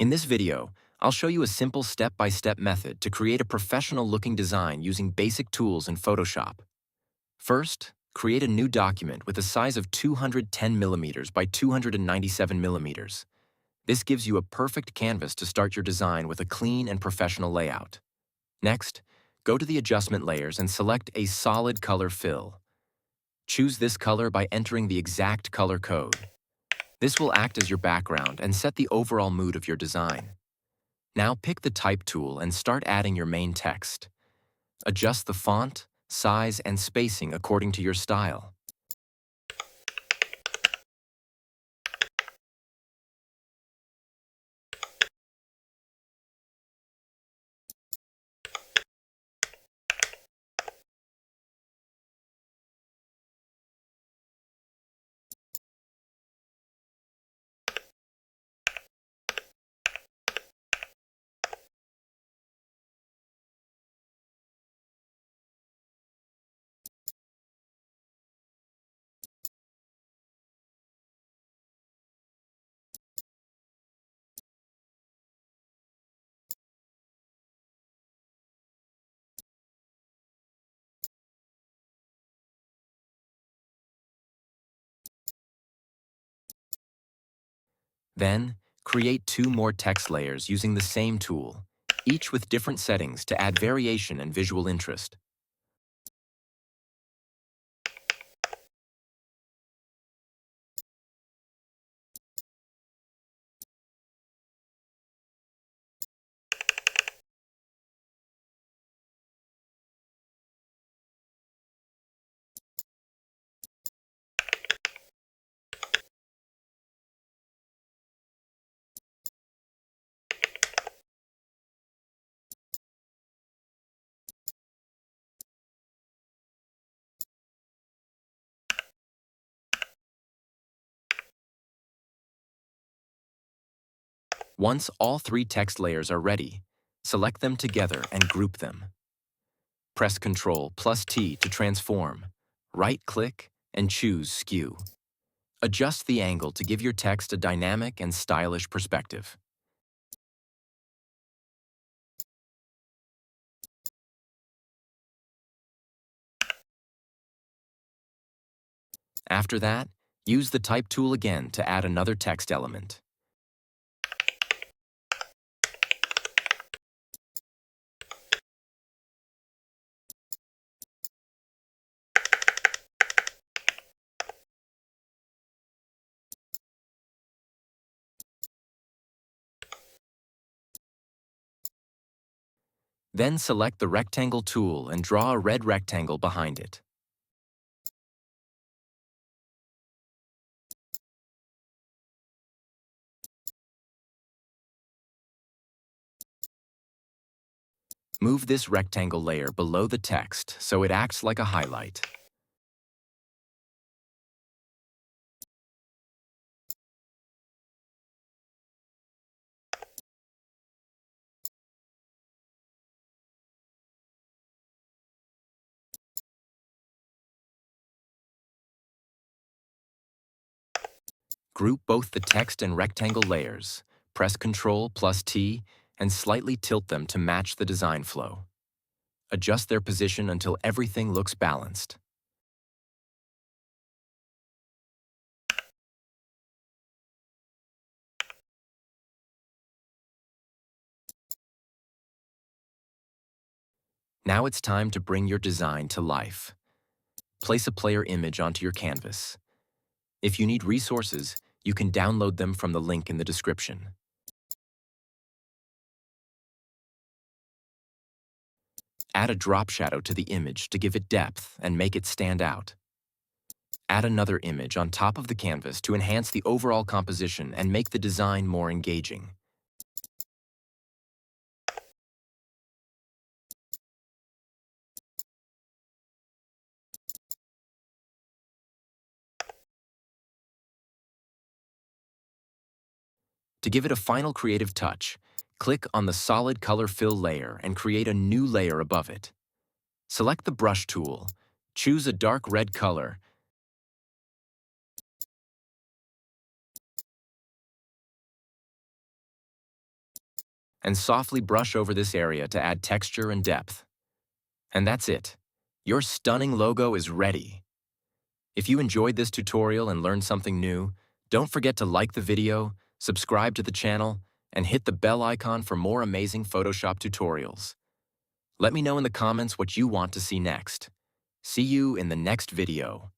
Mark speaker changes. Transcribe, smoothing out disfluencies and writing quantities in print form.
Speaker 1: In this video, I'll show you a simple step-by-step method to create a professional-looking design using basic tools in Photoshop. First, create a new document with a size of 210 millimeters by 297 millimeters. This gives you a perfect canvas to start your design with a clean and professional layout. Next, go to the adjustment layers and select a solid color fill. Choose this color by entering the exact color code. This will act as your background and set the overall mood of your design. Now pick the Type tool and start adding your main text. Adjust the font, size, and spacing according to your style. Then, create two more text layers using the same tool, each with different settings to add variation and visual interest. Once all three text layers are ready, select them together and group them. Press Ctrl+T to transform. Right-click and choose Skew. Adjust the angle to give your text a dynamic and stylish perspective. After that, use the Type tool again to add another text element. Then select the Rectangle tool and draw a red rectangle behind it. Move this rectangle layer below the text so it acts like a highlight. Group both the text and rectangle layers, press Ctrl+T, and slightly tilt them to match the design flow. Adjust their position until everything looks balanced. Now it's time to bring your design to life. Place a player image onto your canvas. If you need resources, you can download them from the link in the description. Add a drop shadow to the image to give it depth and make it stand out. Add another image on top of the canvas to enhance the overall composition and make the design more engaging. To give it a final creative touch, click on the Solid Color Fill layer and create a new layer above it. Select the Brush tool, choose a dark red color, and softly brush over this area to add texture and depth. And that's it. Your stunning logo is ready. If you enjoyed this tutorial and learned something new, don't forget to like the video, subscribe to the channel, and hit the bell icon for more amazing Photoshop tutorials. Let me know in the comments what you want to see next. See you in the next video.